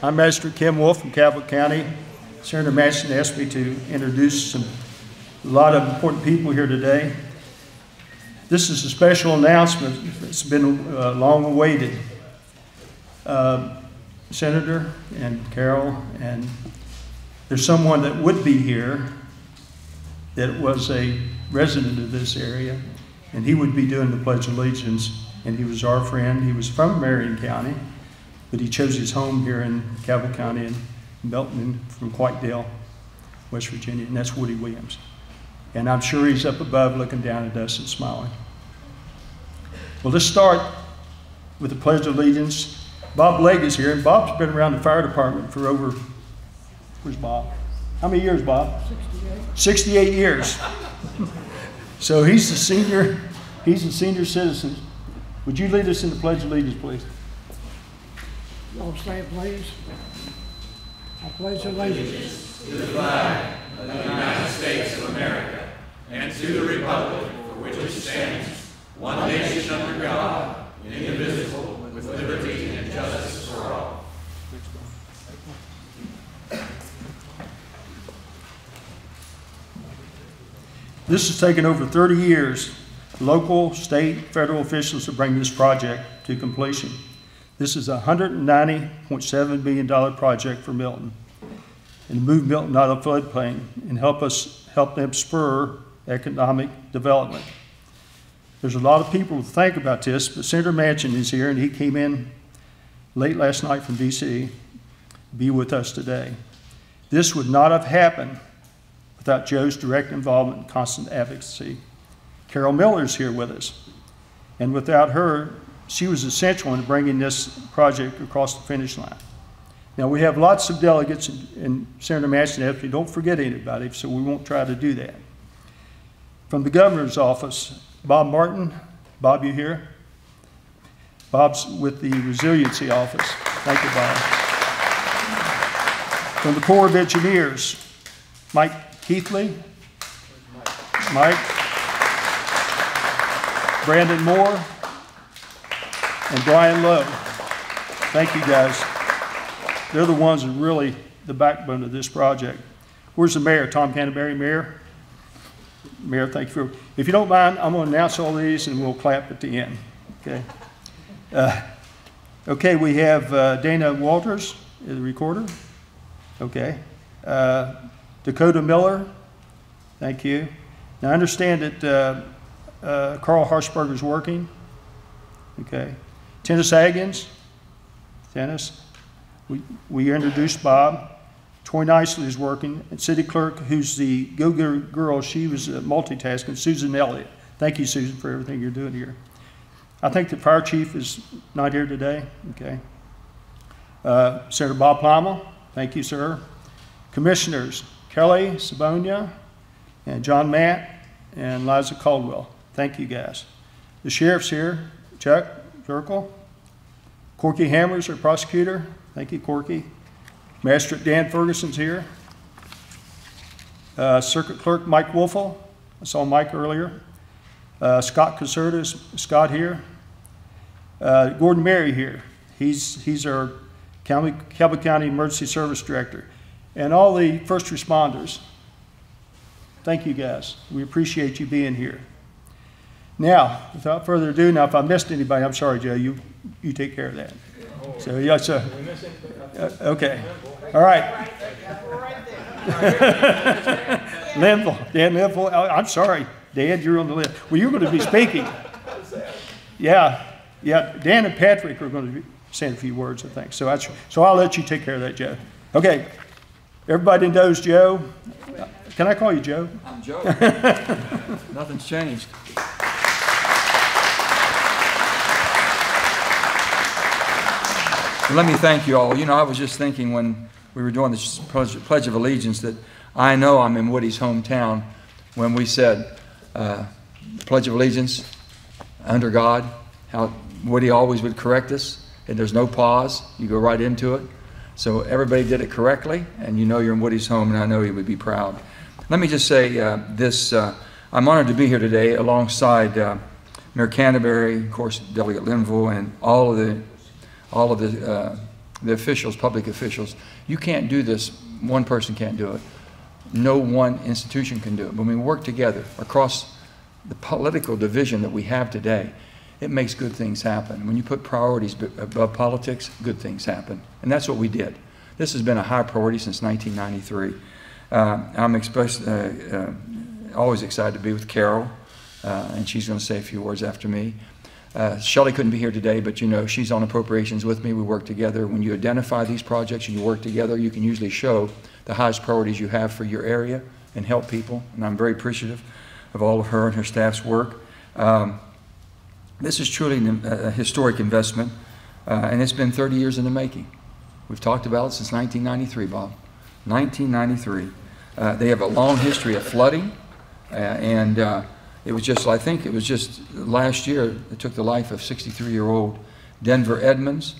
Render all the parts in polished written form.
I'm Master Kim Wolf from Cabot County. Senator Manchin asked me to introduce a lot of important people here today. This is a special announcement. It's been long awaited. Senator and Carol, and there's someone that would be here that was a resident of this area, and he would be doing the Pledge of Allegiance, and he was our friend. He was from Marion County, but he chose his home here in Cabot County and Milton from Whitedale, West Virginia, and that's Woody Williams. And I'm sure he's up above looking down at us and smiling. Well, let's start with the Pledge of Allegiance. Bob Legg is here, and Bob's been around the fire department for over, where's Bob? How many years, Bob? 68 years. So he's a senior citizen. Would you lead us in the Pledge of Allegiance, please? Y'all stand, please. I pledge allegiance to the flag of the United States of America and to the republic for which it stands, one nation under God, indivisible, with liberty and justice for all. This has taken over 30 years. Local, state, federal officials to bring this project to completion. This is a $190.7 billion project for Milton, and move Milton out of the floodplain and help them spur economic development. There's a lot of people who think about this, but Senator Manchin is here, and he came in late last night from D.C. to be with us today. This would not have happened without Joe's direct involvement and constant advocacy. Carol Miller's here with us, and without her, she was essential in bringing this project across the finish line. Now, we have lots of delegates, and Senator Manchin asked me, don't forget anybody, so we won't try to do that. From the governor's office, Bob Martin. Bob, you here? Bob's with the Resiliency Office. Thank you, Bob. From the Corps of Engineers, Mike Keithley. Mike. Brandon Moore. And Brian Lowe. Thank you, guys. They're the ones that are really the backbone of this project. Where's the mayor? Tom Canterbury, Mayor? Mayor, thank you for, if you don't mind, I'm going to announce all these and we'll clap at the end, okay? Okay, we have Dana Walters, the recorder, okay. Dakota Miller, thank you. Now I understand that Carl Harshberger's working, okay. Tennis Aggins, Tennis, we introduced Bob. Troy Nicely is working, and City Clerk, who's the go-go girl, she was multitasking, Susan Elliott. Thank you, Susan, for everything you're doing here. I think the Fire Chief is not here today, okay. Senator Bob Plama, thank you, sir. Commissioners, Kelly Sabonia, and John Matt, and Liza Caldwell. Thank you, guys. The Sheriff's here, Chuck Jerkel. Corky Hammers, our prosecutor. Thank you, Corky. Master Dan Ferguson's here. Circuit Clerk Mike Wolfel. I saw Mike earlier. Scott Caserta's Scott here. Gordon Mary here. He's our Cabot County Emergency Service Director. And all the first responders. Thank you, guys. We appreciate you being here. Now, without further ado, now if I missed anybody, I'm sorry, Joe. You take care of that. So yes, okay. All right. Linville, Dan Linville. I'm sorry, Dan, you're on the list. Well, you're going to be speaking. Yeah. Dan and Patrick are going to be saying a few words, I think. So I'll let you take care of that, Joe. Okay. Everybody knows Joe. Can I call you Joe? I'm Joe. Nothing's changed. Let me thank you all. You know, I was just thinking when we were doing this Pledge of Allegiance that I know I'm in Woody's hometown when we said Pledge of Allegiance under God, how Woody always would correct us, and there's no pause. You go right into it. So everybody did it correctly, and you know you're in Woody's home, and I know he would be proud. Let me just say this. I'm honored to be here today alongside Mayor Canterbury, of course, Delegate Linville, and all of the the officials, public officials, you can't do this. One person can't do it. No one institution can do it. But when we work together across the political division that we have today, it makes good things happen. When you put priorities above politics, good things happen. And that's what we did. This has been a high priority since 1993. I'm always excited to be with Carol, and she's going to say a few words after me. Shelley couldn't be here today, but you know, she's on appropriations with me. We work together. When you identify these projects and you work together, you can usually show the highest priorities you have for your area and help people. And I'm very appreciative of all of her and her staff's work. This is truly a historic investment, and it's been 30 years in the making. We've talked about it since 1993, Bob. 1993. They have a long history of flooding, and it was just, I think it was just last year it took the life of 63-year-old Denver Edmonds.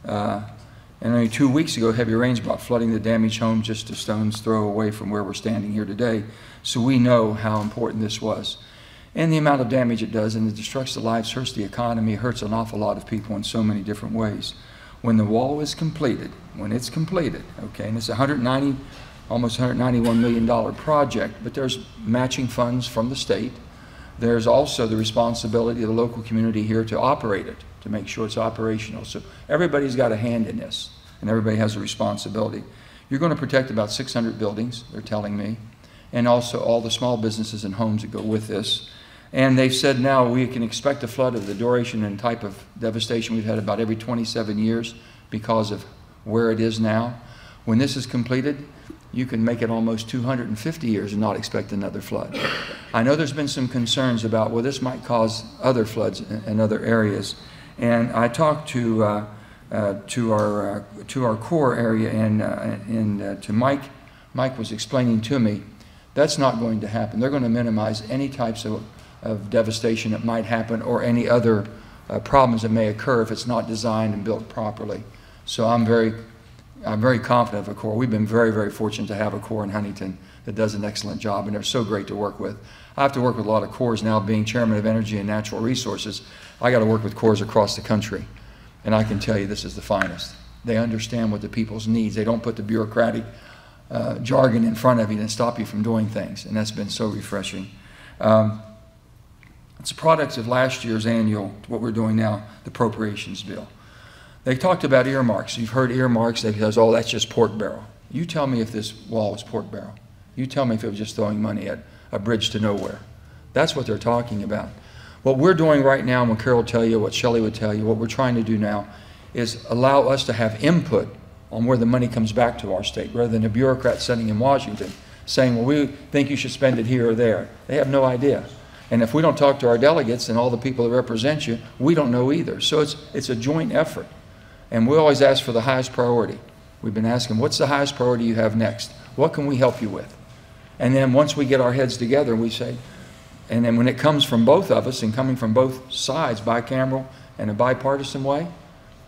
And only 2 weeks ago, heavy rains brought flooding the damaged home just a stone's throw away from where we're standing here today. So we know how important this was. And the amount of damage it does, and it destructs the lives, hurts the economy, hurts an awful lot of people in so many different ways. When the wall is completed, when it's completed, okay, and it's almost $191 million project, but there's matching funds from the state. There's also the responsibility of the local community here to operate it, to make sure it's operational. So everybody's got a hand in this, and everybody has a responsibility. You're going to protect about 600 buildings, they're telling me, and also all the small businesses and homes that go with this. And they've said now we can expect a flood of the duration and type of devastation we've had about every 27 years because of where it is now. When this is completed, you can make it almost 250 years and not expect another flood. I know there's been some concerns about, well, this might cause other floods in other areas. And I talked to our core area and to Mike. Mike was explaining to me that's not going to happen. They're going to minimize any types of devastation that might happen or any other problems that may occur if it's not designed and built properly. So I'm very confident of a Corps. We've been very, very fortunate to have a Corps in Huntington that does an excellent job, and they're so great to work with. I have to work with a lot of Corps now, being chairman of Energy and Natural Resources. I got to work with Corps across the country, and I can tell you this is the finest. They understand what the people's needs. They don't put the bureaucratic jargon in front of you and stop you from doing things, and that's been so refreshing. It's a product of last year's annual, what we're doing now, the appropriations bill. They talked about earmarks. You've heard earmarks. They says, oh, that's just pork barrel. You tell me if this wall was pork barrel. You tell me if it was just throwing money at a bridge to nowhere. That's what they're talking about. What we're doing right now, and what Carol will tell you, what Shelley would tell you, what we're trying to do now is allow us to have input on where the money comes back to our state, rather than a bureaucrat sitting in Washington saying, well, we think you should spend it here or there. They have no idea. And if we don't talk to our delegates and all the people that represent you, we don't know either. So it's a joint effort. And we always ask for the highest priority. We've been asking, what's the highest priority you have next? What can we help you with? And then once we get our heads together, we say, and then when it comes from both of us and coming from both sides, bicameral and a bipartisan way,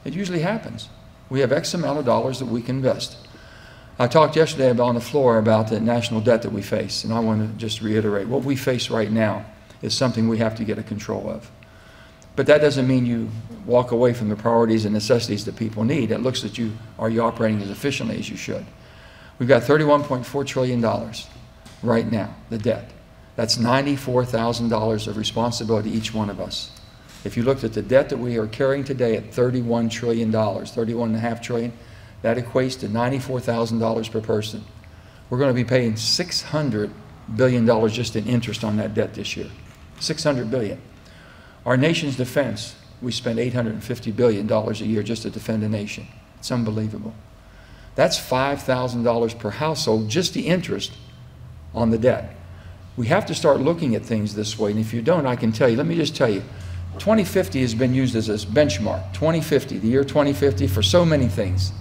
it usually happens. We have X amount of dollars that we can invest. I talked yesterday on the floor about the national debt that we face, and I want to just reiterate, what we face right now is something we have to get a control of. But that doesn't mean you walk away from the priorities and necessities that people need. It looks at you, are you operating as efficiently as you should? We've got $31.4 trillion right now, the debt. That's $94,000 of responsibility each one of us. If you looked at the debt that we are carrying today at $31 trillion, $31.5 trillion, that equates to $94,000 per person. We're going to be paying $600 billion just in interest on that debt this year. $600 billion. Our nation's defense, we spend $850 billion a year just to defend a nation. It's unbelievable. That's $5,000 per household, just the interest on the debt. We have to start looking at things this way, and if you don't, I can tell you, let me just tell you, 2050 has been used as a benchmark. 2050, the year 2050, for so many things.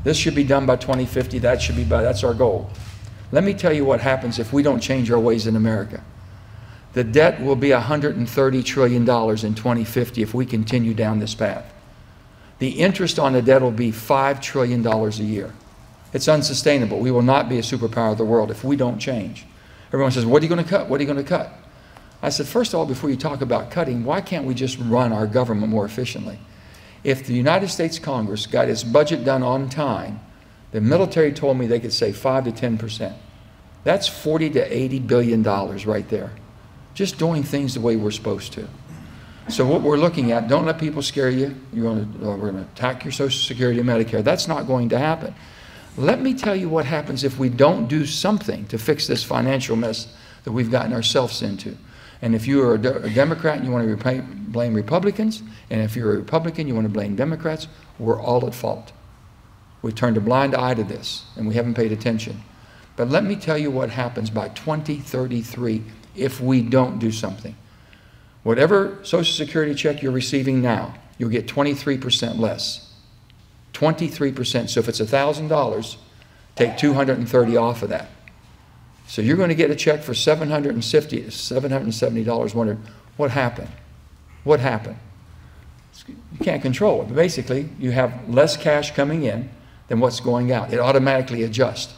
This should be done by 2050, that should be by, that's our goal. Let me tell you what happens if we don't change our ways in America. The debt will be $130 trillion in 2050 if we continue down this path. The interest on the debt will be $5 trillion a year. It's unsustainable. We will not be a superpower of the world if we don't change. Everyone says, what are you going to cut? What are you going to cut? I said, first of all, before you talk about cutting, why can't we just run our government more efficiently? If the United States Congress got its budget done on time, the military told me they could save 5 to 10%. That's $40 to $80 billion right there. Just doing things the way we're supposed to. So what we're looking at, don't let people scare you. We're going to attack your Social Security and Medicare. That's not going to happen. Let me tell you what happens if we don't do something to fix this financial mess that we've gotten ourselves into. And if you are a Democrat and you want to blame Republicans, and if you're a Republican, you want to blame Democrats, we're all at fault. We've turned a blind eye to this, and we haven't paid attention. But let me tell you what happens by 2033 if we don't do something. Whatever Social Security check you're receiving now, you'll get 23% less. 23%. So if it's $1,000, take $230 off of that. So you're going to get a check for $770. Wondering, what happened? What happened? You can't control it. But basically, you have less cash coming in than what's going out. It automatically adjusts.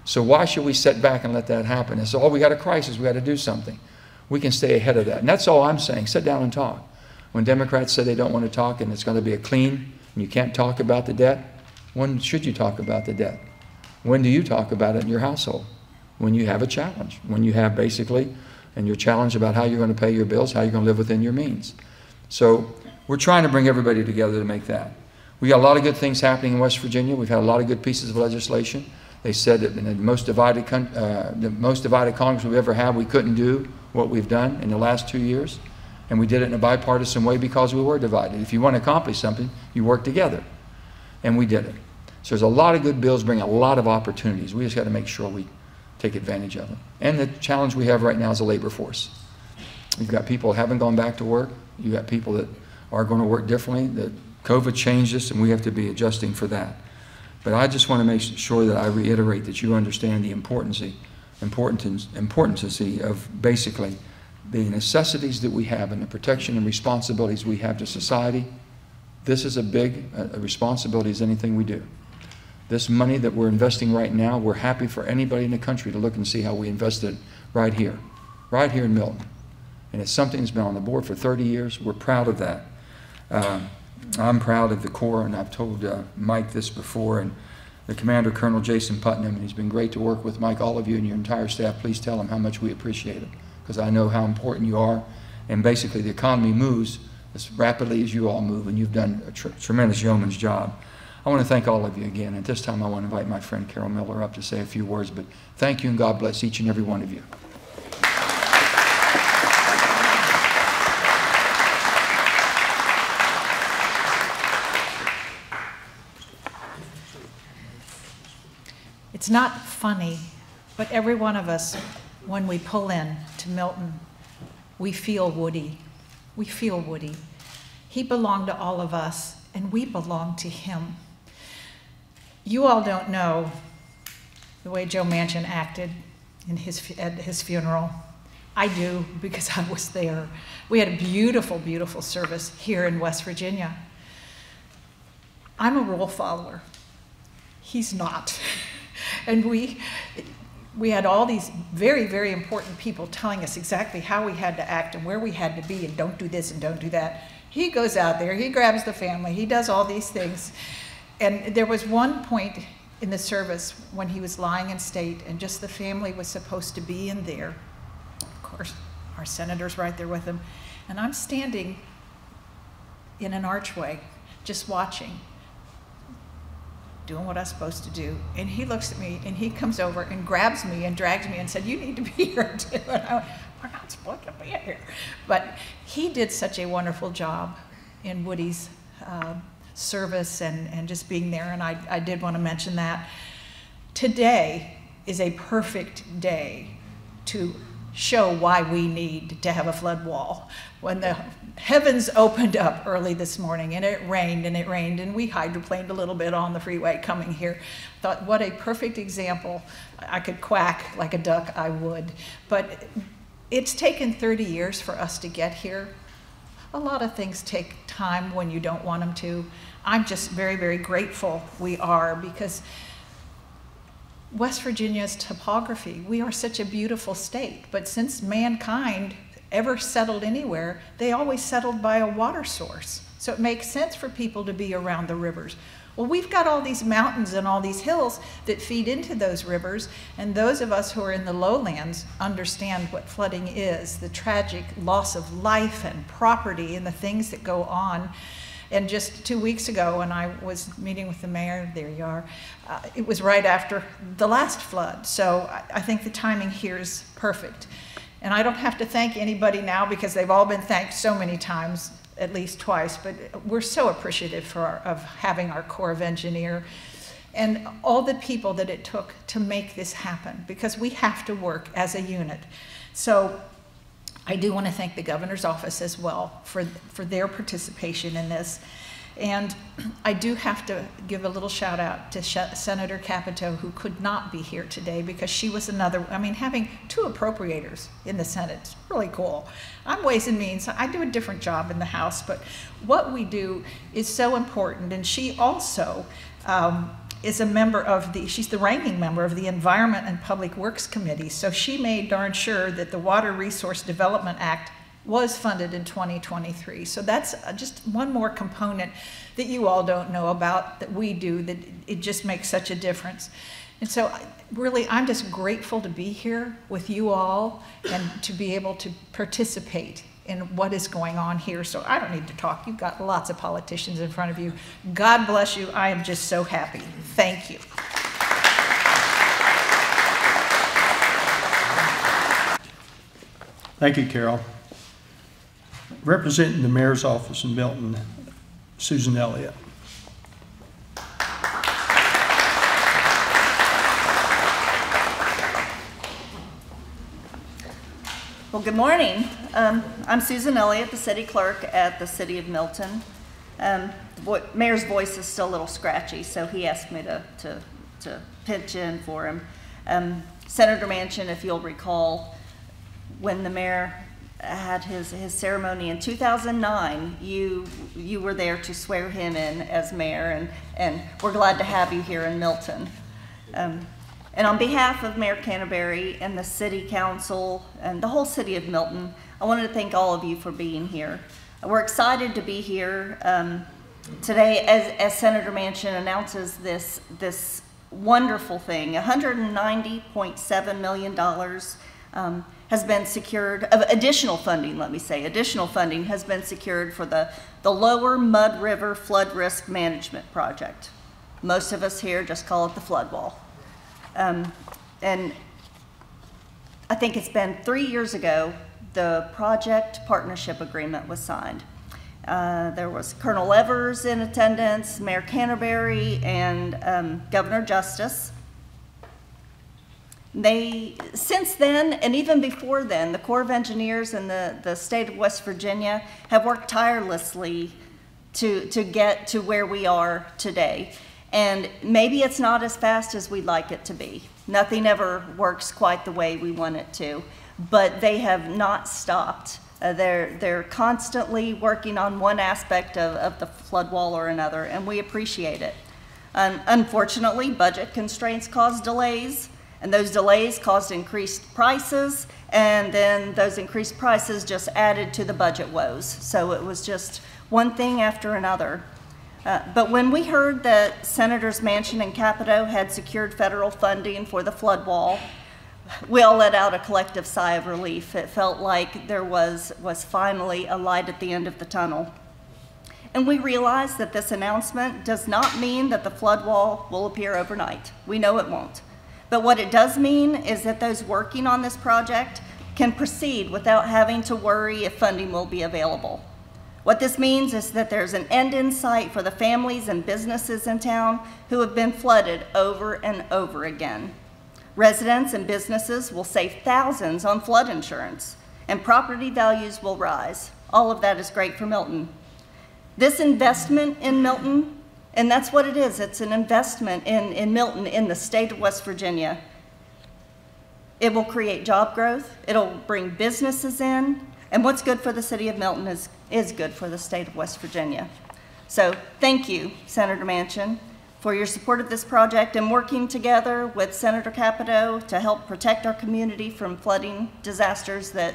So why should we sit back and let that happen? It's, oh, we got a crisis. We got to do something. We can stay ahead of that. And that's all I'm saying. Sit down and talk. When Democrats say they don't want to talk and it's going to be a clean and you can't talk about the debt, when should you talk about the debt? When do you talk about it in your household? When you have a challenge. When you have basically, and you're challenged about how you're going to pay your bills, how you're going to live within your means. So we're trying to bring everybody together to make that. We got a lot of good things happening in West Virginia. We've had a lot of good pieces of legislation. They said that in the most divided Congress we've ever had, we couldn't do what we've done in the last 2 years. And we did it in a bipartisan way because we were divided. If you want to accomplish something, you work together. And we did it. So there's a lot of good bills bring a lot of opportunities. We just got to make sure we take advantage of them. And the challenge we have right now is a labor force. You've got people who haven't gone back to work. You've got people that are going to work differently. That COVID changed us, and we have to be adjusting for that. But I just want to make sure that I reiterate that you understand the importance of basically the necessities that we have and the protection and responsibilities we have to society. This is a big responsibility as anything we do. This money that we're investing right now, we're happy for anybody in the country to look and see how we invested right here in Milton. And it's something that's been on the board for 30 years. We're proud of that. I'm proud of the Corps, and I've told Mike this before, and the Commander, Colonel Jason Putnam, and he's been great to work with. Mike, all of you and your entire staff, please tell him how much we appreciate it, because I know how important you are. And basically, the economy moves as rapidly as you all move, and you've done a tremendous yeoman's job. I want to thank all of you again. At this time, I want to invite my friend Carol Miller up to say a few words, but thank you and God bless each and every one of you. It's not funny, but every one of us, when we pull in to Milton, we feel Woody. We feel Woody. He belonged to all of us, and we belong to him. You all don't know the way Joe Manchin acted at his funeral. I do, because I was there. We had a beautiful, beautiful service here in West Virginia. I'm a rule follower. He's not. And we had all these very, very important people telling us exactly how we had to act and where we had to be, and don't do this and don't do that. He goes out there, he grabs the family, he does all these things. And there was one point in the service when he was lying in state and just the family was supposed to be in there. Of course, our senator's right there with him. And I'm standing in an archway, just watching, doing what I'm supposed to do. And he looks at me and he comes over and grabs me and drags me and said, "You need to be here too." And I went, "We're not supposed to be here." But he did such a wonderful job in Woody's service and just being there, and I did want to mention that. Today is a perfect day to show why we need to have a flood wall. When the heavens opened up early this morning and it rained and it rained and we hydroplaned a little bit on the freeway coming here, thought what a perfect example. I could quack like a duck, I would. But it's taken 30 years for us to get here. A lot of things take time when you don't want them to. I'm just very, very grateful we are, because West Virginia's topography, we are such a beautiful state, but since mankind ever settled anywhere, they always settled by a water source. So it makes sense for people to be around the rivers. Well, we've got all these mountains and all these hills that feed into those rivers, and those of us who are in the lowlands understand what flooding is, the tragic loss of life and property and the things that go on. And just 2 weeks ago, when I was meeting with the mayor, there you are, it was right after the last flood. So I think the timing here is perfect. And I don't have to thank anybody now because they've all been thanked so many times, at least twice, but we're so appreciative of having our Corps of Engineer and all the people that it took to make this happen, because we have to work as a unit. So I do want to thank the governor's office as well for their participation in this. And I do have to give a little shout out to Senator Capito, who could not be here today because she was another, I mean, having 2 appropriators in the Senate is really cool. I'm Ways and Means, I do a different job in the House, but what we do is so important. And she also is a member of she's the ranking member of the Environment and Public Works Committee. So she made darn sure that the Water Resource Development Act was funded in 2023. So that's just one more component that you all don't know about that we do, that it just makes such a difference. And so really, I'm just grateful to be here with you all and to be able to participate in what is going on here. So I don't need to talk. You've got lots of politicians in front of you. God bless you. I am just so happy. Thank you. Thank you, Carol. Representing the mayor's office in Milton, Susan Elliott. Well, good morning. I'm Susan Elliott, the city clerk at the city of Milton. The mayor's voice is still a little scratchy, so he asked me to pitch in for him. Senator Manchin, if you'll recall, when the mayor had his ceremony in 2009, you were there to swear him in as mayor, and we're glad to have you here in Milton. And on behalf of Mayor Canterbury and the City Council and the whole city of Milton, I wanted to thank all of you for being here. We're excited to be here today as Senator Manchin announces this wonderful thing. $190.7 million has been secured, additional funding, let me say, additional funding has been secured for the Lower Mud River Flood Risk Management Project. Most of us here just call it the flood wall. And I think it's been 3 years ago, the project partnership agreement was signed. There was Colonel Evers in attendance, Mayor Canterbury, and Governor Justice. Since then, and even before then, the Corps of Engineers and the state of West Virginia have worked tirelessly to get to where we are today. And maybe it's not as fast as we'd like it to be. Nothing ever works quite the way we want it to, but they have not stopped. They're constantly working on one aspect of the flood wall or another, and we appreciate it. Unfortunately, budget constraints caused delays, and those delays caused increased prices, and then those increased prices just added to the budget woes. So it was just one thing after another. But when we heard that Senators Manchin and Capito had secured federal funding for the flood wall, we all let out a collective sigh of relief. It felt like there was finally a light at the end of the tunnel. And we realized that this announcement does not mean that the flood wall will appear overnight. We know it won't. But what it does mean is that those working on this project can proceed without having to worry if funding will be available. What this means is that there's an end in sight for the families and businesses in town who have been flooded over and over again. Residents and businesses will save thousands on flood insurance, and property values will rise. All of that is great for Milton. This investment in Milton, and that's what it is, it's an investment in Milton, in the state of West Virginia. It will create job growth, it'll bring businesses in, and what's good for the city of Milton is good for the state of West Virginia. So thank you, Senator Manchin, for your support of this project and working together with Senator Capito to help protect our community from flooding disasters that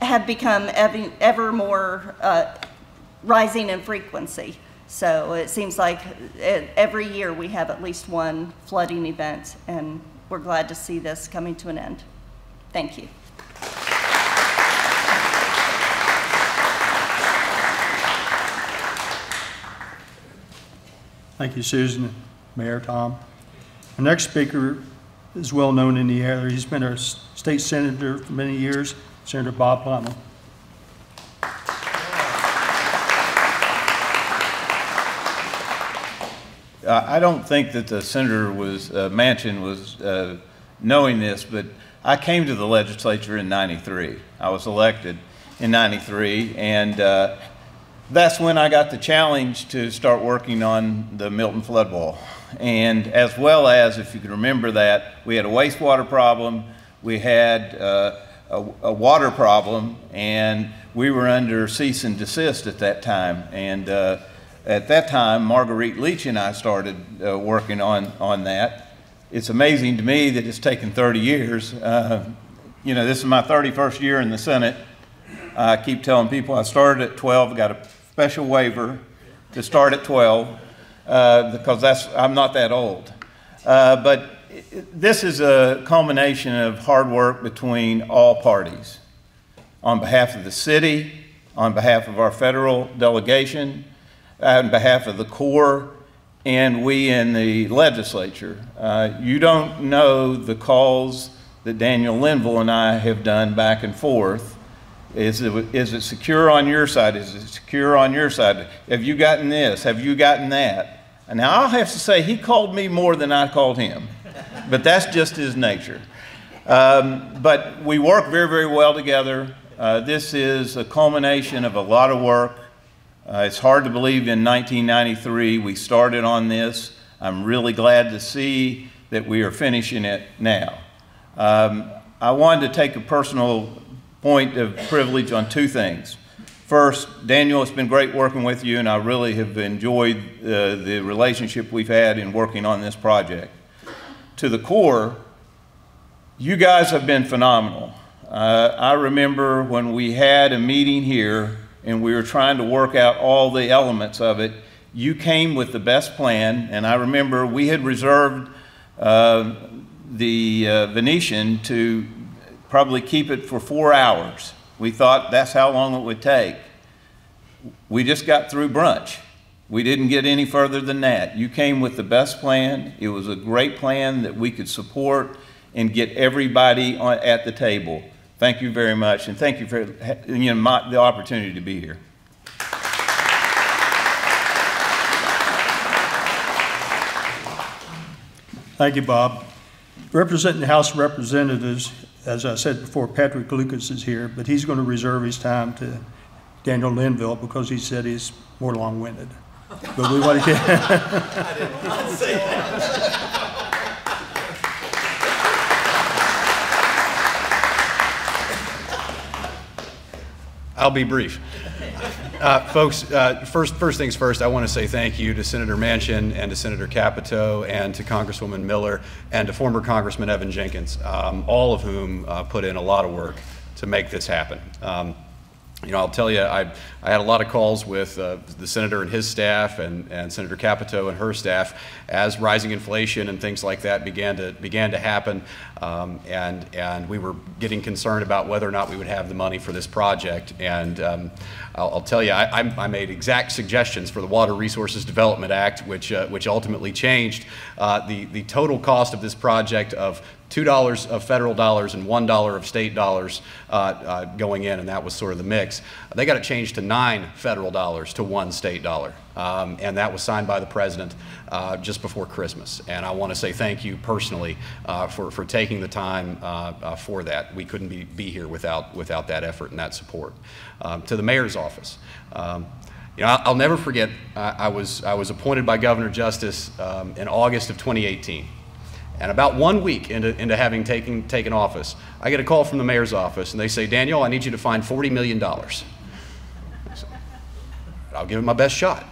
have become ever more rising in frequency. So it seems like every year we have at least one flooding event, and we're glad to see this coming to an end. Thank you. Thank you, Susan, Mayor Tom. Our next speaker is well known in the area. He's been our state senator for many years, Senator Bob Plummer. I don't think that the senator was, Manchin was knowing this, but I came to the legislature in '93. I was elected in '93, and that's when I got the challenge to start working on the Milton flood wall. And as well as, if you can remember that, we had a wastewater problem, we had a water problem, and we were under cease and desist at that time. And at that time, Marguerite Leach and I started working on that. It's amazing to me that it's taken 30 years. You know, this is my 31st year in the Senate. I keep telling people I started at 12, got a special waiver to start at 12 because I'm not that old. But this is a culmination of hard work between all parties. On behalf of the city, on behalf of our federal delegation, on behalf of the Corps, and we in the legislature. You don't know the calls that Daniel Linville and I have done back and forth. Is it secure on your side? Is it secure on your side? Have you gotten this? Have you gotten that? And now I'll have to say he called me more than I called him, but that's just his nature. But we work very, very well together. This is a culmination of a lot of work. It's hard to believe in 1993 we started on this. I'm really glad to see that we are finishing it now. I wanted to take a personal point of privilege on two things. First, Daniel, it's been great working with you, and I really have enjoyed the relationship we've had in working on this project. To the Corps, you guys have been phenomenal. I remember when we had a meeting here and we were trying to work out all the elements of it, you came with the best plan, and I remember we had reserved the Venetian to probably keep it for 4 hours. We thought that's how long it would take. We just got through brunch. We didn't get any further than that. You came with the best plan. It was a great plan that we could support and get everybody at the table. Thank you very much, and thank you for the opportunity to be here. Thank you, Bob. Representing the House of Representatives, as I said before, Patrick Lucas is here, but he's going to reserve his time to Daniel Linville because he said he's more long-winded. But we want to get... I did not say that. I'll be brief. Folks, first things first, I want to say thank you to Senator Manchin and to Senator Capito and to Congresswoman Miller and to former Congressman Evan Jenkins, all of whom put in a lot of work to make this happen. You know, I'll tell you, I had a lot of calls with the senator and his staff and Senator Capito and her staff as rising inflation and things like that began to happen, and we were getting concerned about whether or not we would have the money for this project. And I'll tell you, I made exact suggestions for the Water Resources Development Act, which ultimately changed the total cost of this project of $2 of federal dollars and $1 of state dollars going in, and that was sort of the mix. They got it changed to 9 federal dollars to 1 state dollar, and that was signed by the president just before Christmas. And I want to say thank you personally for taking the time for that. We couldn't be here without that effort and that support. To the mayor's office. You know, I'll never forget, I was appointed by Governor Justice in August of 2018. And about 1 week into having taken office, I get a call from the mayor's office, and they say, Daniel, I need you to find $40 million. I'll give it my best shot.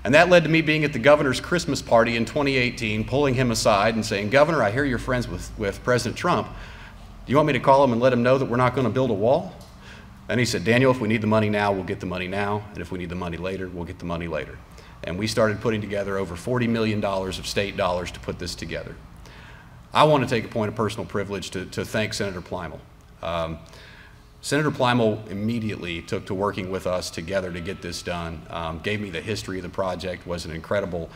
And that led to me being at the governor's Christmas party in 2018, pulling him aside and saying, Governor, I hear you're friends with President Trump. Do you want me to call him and let him know that we're not going to build a wall? And he said, Daniel, if we need the money now, we'll get the money now. And if we need the money later, we'll get the money later. And we started putting together over $40 million of state dollars to put this together. I want to take a point of personal privilege to thank Senator Plimal. Senator Plimal immediately took to working with us together to get this done, gave me the history of the project, was an incredible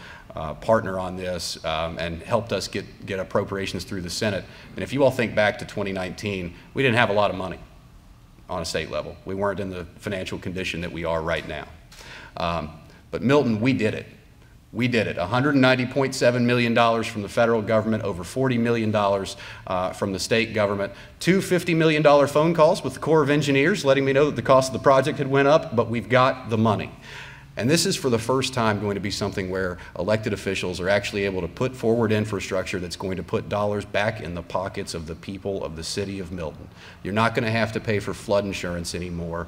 partner on this, and helped us get appropriations through the Senate. And if you all think back to 2019, we didn't have a lot of money on a state level. We weren't in the financial condition that we are right now. But Milton, we did it. We did it. $190.7 million from the federal government, over $40 million from the state government, two $50 million phone calls with the Corps of Engineers letting me know that the cost of the project had went up, but we've got the money. And this is for the first time going to be something where elected officials are actually able to put forward infrastructure that's going to put dollars back in the pockets of the people of the city of Milton. You're not going to have to pay for flood insurance anymore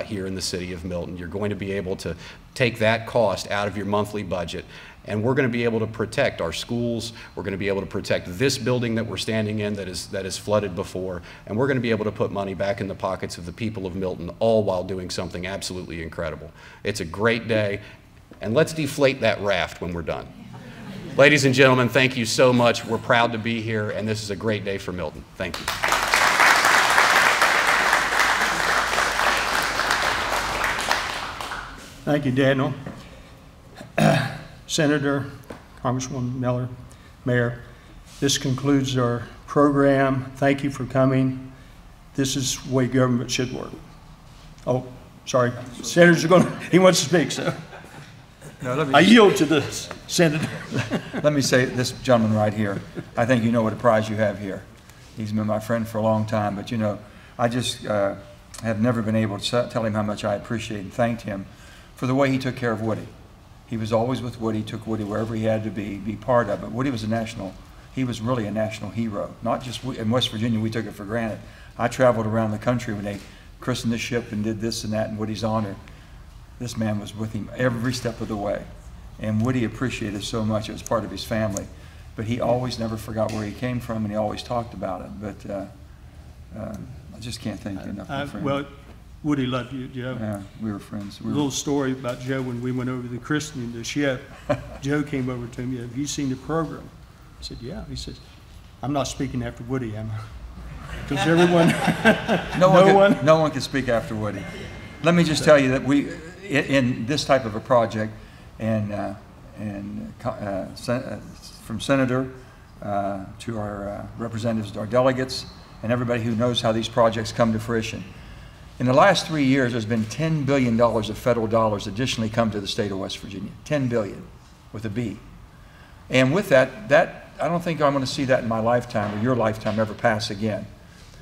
here in the city of Milton. You're going to be able to take that cost out of your monthly budget. And we're going to be able to protect our schools. We're going to be able to protect this building that we're standing in that is flooded before. And we're going to be able to put money back in the pockets of the people of Milton, all while doing something absolutely incredible. It's a great day. And let's deflate that raft when we're done. Ladies and gentlemen, thank you so much. We're proud to be here, and this is a great day for Milton. Thank you. Thank you, Daniel. Senator, Congresswoman Miller, Mayor, this concludes our program. Thank you for coming. This is the way government should work. Oh, sorry. Senators are going to, he wants to speak, so. No, I yield to the Senator. Let me say, this gentleman right here, I think you know what a prize you have here. He's been my friend for a long time, but you know, I just have never been able to tell him how much I appreciate and thanked him for the way he took care of Woody. He was always with Woody, took Woody wherever he had to be part of it. Woody was he was really a national hero. Not just in West Virginia, we took it for granted. I traveled around the country when they christened the ship and did this and that in Woody's honor. This man was with him every step of the way. And Woody appreciated so much. It was part of his family. But he always never forgot where he came from, and he always talked about it. But I just can't thank you enough, my friend. Well, Woody loved you, Joe. Yeah, we were friends. A little story about Joe when we went over the christening of the ship. Joe came over to me, have you seen the program? I said, yeah. He says, I'm not speaking after Woody, am I? Because everyone, no one can speak after Woody. Let me just tell you that we, in this type of a project, and from Senator to our representatives, our delegates, and everybody who knows how these projects come to fruition. In the last 3 years, there's been $10 billion of federal dollars additionally come to the state of West Virginia. 10 billion with a B. And with that, I don't think I'm going to see that in my lifetime or your lifetime ever pass again.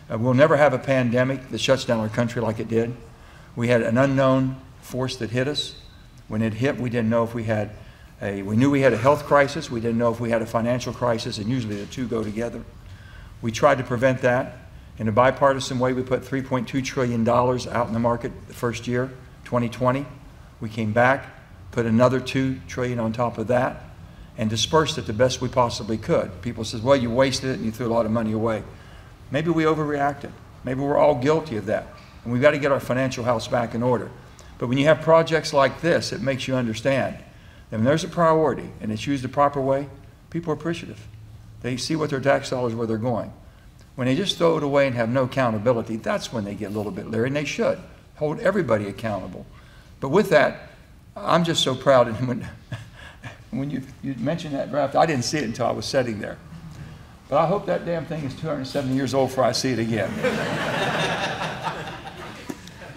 We'll never have a pandemic that shuts down our country like it did. We had an unknown force that hit us. When it hit, we didn't know if we had we knew we had a health crisis. We didn't know if we had a financial crisis, and usually the two go together. We tried to prevent that. In a bipartisan way, we put $3.2 trillion out in the market the first year, 2020. We came back, put another $2 trillion on top of that, and dispersed it the best we possibly could. People says, well, you wasted it and you threw a lot of money away. Maybe we overreacted. Maybe we're all guilty of that. And we've got to get our financial house back in order. But when you have projects like this, it makes you understand that when there's a priority and it's used the proper way, people are appreciative. They see what their tax dollars, where they're going. When they just throw it away and have no accountability, that's when they get a little bit leery, and they should hold everybody accountable. But with that, I'm just so proud. And when you mentioned that draft, I didn't see it until I was sitting there. But I hope that damn thing is 270 years old before I see it again.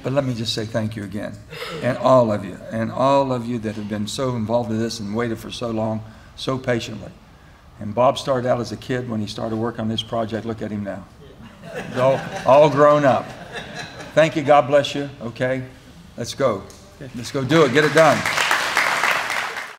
But let me just say thank you again. And all of you that have been so involved in this and waited for so long, so patiently. And Bob started out as a kid when he started work on this project. Look at him now. He's all grown up. Thank you. God bless you. Okay. Let's go. Let's go do it. Get it done.